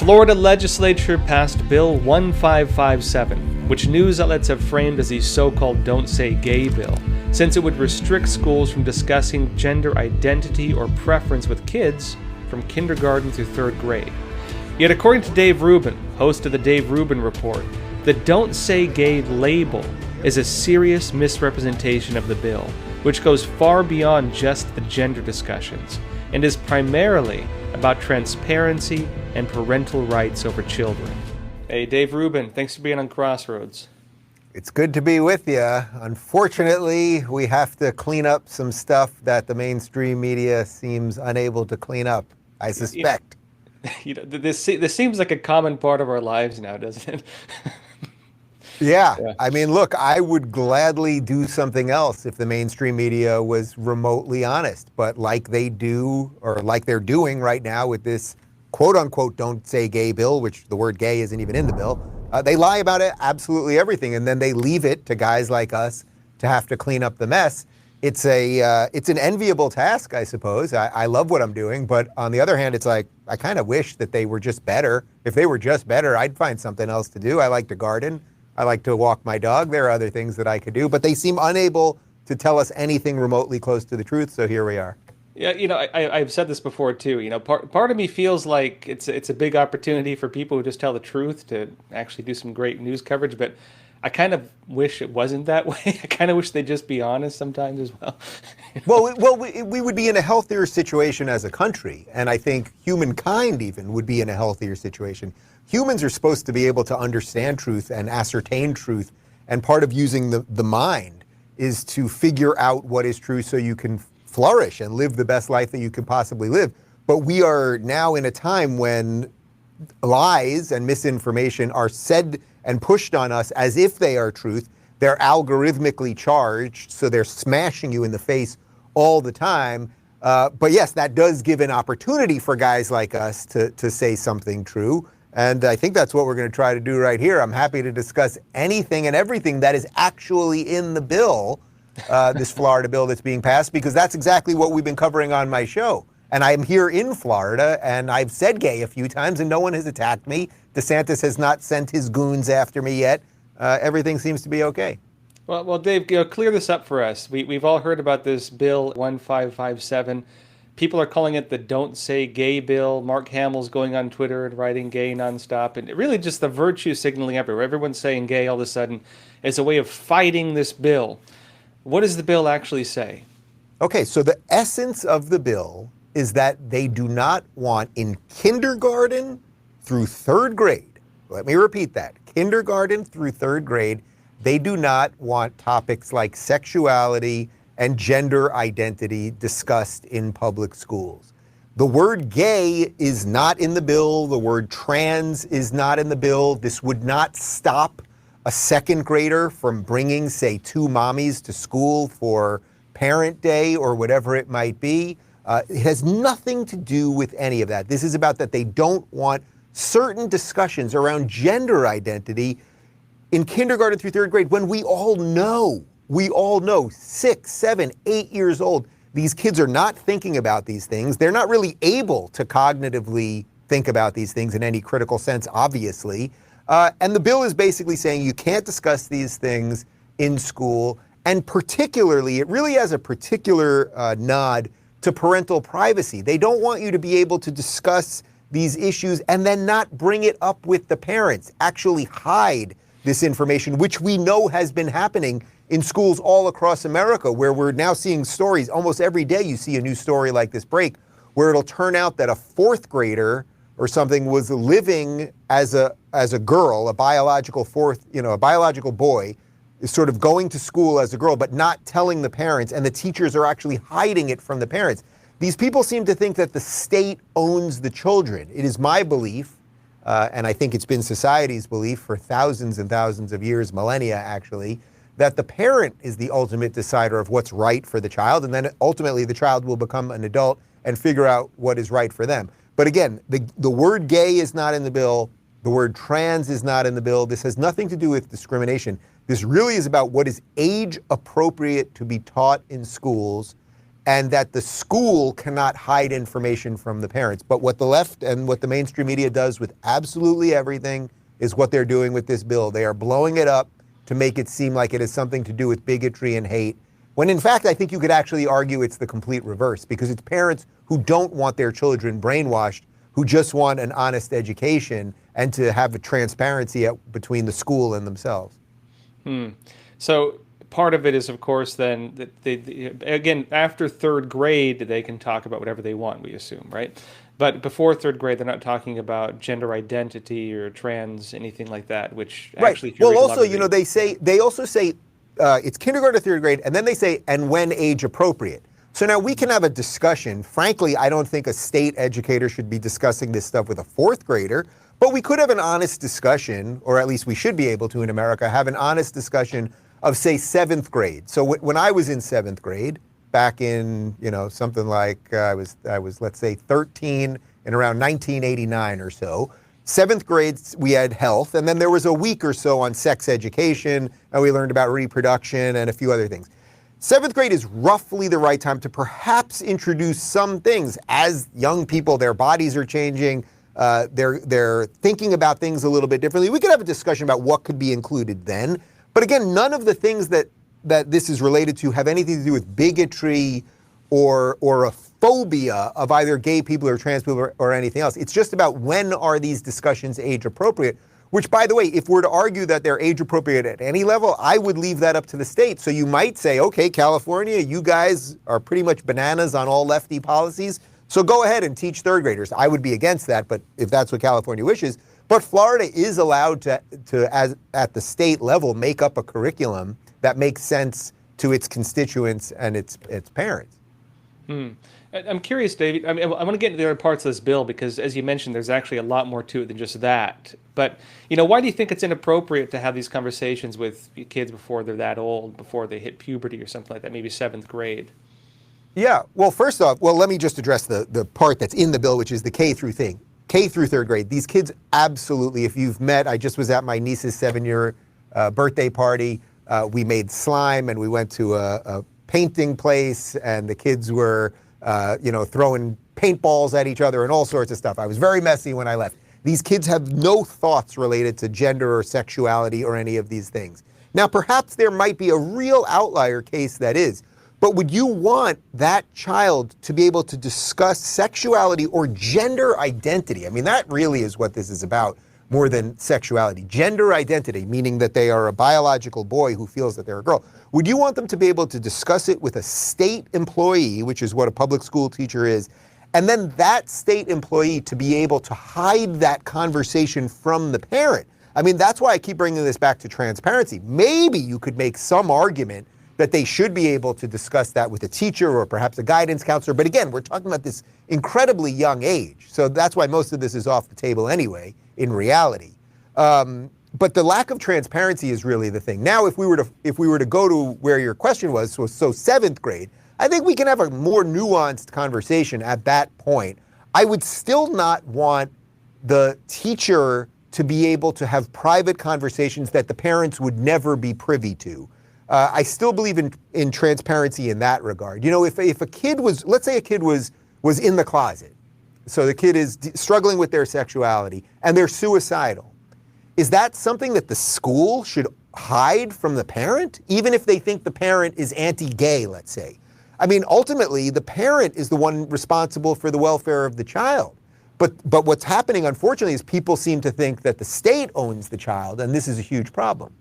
Florida legislature passed Bill 1557, which news outlets have framed as the so-called Don't Say Gay bill, since it would restrict schools from discussing gender identity or preference with kids from kindergarten through third grade. Yet according to Dave Rubin, host of the Dave Rubin Report, the Don't Say Gay label is a serious misrepresentation of the bill, which goes far beyond just the gender discussions, and is primarily about transparency and parental rights over children. Hey, Dave Rubin, thanks for being on Crossroads. It's good to be with you. Unfortunately, we have to clean up some stuff that the mainstream media seems unable to clean up, I suspect. This seems like a common part of our lives now, doesn't it? Yeah. I mean, look, I would gladly do something else if the mainstream media was remotely honest. But like they do, or like they're doing right now with this quote-unquote Don't Say Gay bill, which the word gay isn't even in the bill, they lie about it, absolutely everything, and then they leave it to guys like us to have to clean up the mess. It's an enviable task, I suppose. I love what I'm doing, but on the other hand, it's like, I kind of wish that they were just better. If they were just better, I'd find something else to do. I like to garden. I like to walk my dog. There are other things that I could do, but they seem unable to tell us anything remotely close to the truth, so here we are. Yeah, I've said this before too. Part of me feels like it's a big opportunity for people who just tell the truth to actually do some great news coverage, but I kind of wish it wasn't that way. I kind of wish they'd just be honest sometimes as well. Well, we would be in a healthier situation as a country, and I think humankind even would be in a healthier situation. Humans are supposed to be able to understand truth and ascertain truth, and part of using the mind is to figure out what is true so you can flourish and live the best life that you could possibly live. But we are now in a time when lies and misinformation are said and pushed on us as if they are truth. They're algorithmically charged, so they're smashing you in the face all the time. But yes, that does give an opportunity for guys like us to say something true. And I think that's what we're going to try to do right here. I'm happy to discuss anything and everything that is actually in the bill, this Florida bill that's being passed, because that's exactly what we've been covering on my show. And I'm here in Florida, and I've said gay a few times, and no one has attacked me. DeSantis has not sent his goons after me yet. Everything seems to be okay. Well, Dave, clear this up for us. We've all heard about this bill 1557. People are calling it the Don't Say Gay bill. Mark Hamill's going on Twitter and writing gay nonstop. And really just the virtue signaling everywhere. Everyone's saying gay all of a sudden is a way of fighting this bill. What does the bill actually say? Okay, so the essence of the bill is that they do not want in kindergarten through third grade, let me repeat that, kindergarten through third grade, they do not want topics like sexuality and gender identity discussed in public schools. The word gay is not in the bill. The word trans is not in the bill. This would not stop a second grader from bringing, say, two mommies to school for Parent Day or whatever it might be. It has nothing to do with any of that. This is about that they don't want certain discussions around gender identity in kindergarten through third grade, when we all know, 6, 7, 8 years old, these kids are not thinking about these things. They're not really able to cognitively think about these things in any critical sense, obviously. And the bill is basically saying you can't discuss these things in school. And particularly, it really has a particular nod to parental privacy. They don't want you to be able to discuss these issues and then not bring it up with the parents, actually hide this information, which we know has been happening in schools all across America, where we're now seeing stories. Almost every day you see a new story like this break, where it'll turn out that a fourth grader or something was living as a girl, a biological boy, is sort of going to school as a girl, but not telling the parents, and the teachers are actually hiding it from the parents. These people seem to think that the state owns the children. It is my belief, and I think it's been society's belief for thousands and thousands of years, millennia actually, that the parent is the ultimate decider of what's right for the child, and then ultimately the child will become an adult and figure out what is right for them. But again, the word gay is not in the bill. The word trans is not in the bill. This has nothing to do with discrimination. This really is about what is age appropriate to be taught in schools. and that the school cannot hide information from the parents. But what the left and what the mainstream media does with absolutely everything is what they're doing with this bill. They are blowing it up to make it seem like it has something to do with bigotry and hate, when in fact I think you could actually argue it's the complete reverse, because it's parents who don't want their children brainwashed, who just want an honest education and to have a transparency between the school and themselves. So part of it is, of course, then that again, after third grade, they can talk about whatever they want, we assume, right? But before third grade, they're not talking about gender identity or trans, anything like that, which actually, if you read a lot also, of you know, they also say it's kindergarten to third grade, and then they say, and when age appropriate. So now we can have a discussion. Frankly, I don't think a state educator should be discussing this stuff with a fourth grader, but we could have an honest discussion, or at least we should be able to in America, have an honest discussion of, say, seventh grade. So when I was in seventh grade, back in, you know, something like I was, let's say, 13 in around 1989 or so. Seventh grade, we had health, and then there was a week or so on sex education, and we learned about reproduction and a few other things. Seventh grade is roughly the right time to perhaps introduce some things. As young people, their bodies are changing, they're thinking about things a little bit differently. We could have a discussion about what could be included then. But again, none of the things that this is related to have anything to do with bigotry or a phobia of either gay people or trans people or anything else. It's just about when are these discussions age appropriate, which, by the way, if we're to argue that they're age appropriate at any level, I would leave that up to the state. So you might say, okay, California, you guys are pretty much bananas on all lefty policies, so go ahead and teach third graders. I would be against that, but if that's what California wishes. But Florida is allowed to as at the state level, make up a curriculum that makes sense to its constituents and its parents. I'm curious, David. I mean, I want to get into the other parts of this bill because, as you mentioned, there's actually a lot more to it than just that. But, you know, why do you think it's inappropriate to have these conversations with kids before they're that old, before they hit puberty or something like that, maybe seventh grade? Yeah, well, first off, let me just address the part that's in the bill, which is the K through thing. K through third grade. These kids absolutely, if you've met, I just was at my niece's 7-year birthday party. We made slime and we went to a painting place and the kids were, throwing paintballs at each other and all sorts of stuff. I was very messy when I left. These kids have no thoughts related to gender or sexuality or any of these things. Now, perhaps there might be a real outlier case that is, but would you want that child to be able to discuss sexuality or gender identity? I mean, that really is what this is about more than sexuality. Gender identity, meaning that they are a biological boy who feels that they're a girl. Would you want them to be able to discuss it with a state employee, which is what a public school teacher is, and then that state employee to be able to hide that conversation from the parent? I mean, that's why I keep bringing this back to transparency. Maybe you could make some argument that they should be able to discuss that with a teacher or perhaps a guidance counselor. But again, we're talking about this incredibly young age. So that's why most of this is off the table anyway, in reality. But the lack of transparency is really the thing. Now, if we were to go to where your question was, so seventh grade, I think we can have a more nuanced conversation at that point. I would still not want the teacher to be able to have private conversations that the parents would never be privy to. I still believe in transparency in that regard. You know, if a kid was, let's say a kid was in the closet, so the kid is struggling with their sexuality and they're suicidal, is that something that the school should hide from the parent, even if they think the parent is anti-gay, let's say? I mean, ultimately, the parent is the one responsible for the welfare of the child. But what's happening, unfortunately, is people seem to think that the state owns the child, and this is a huge problem.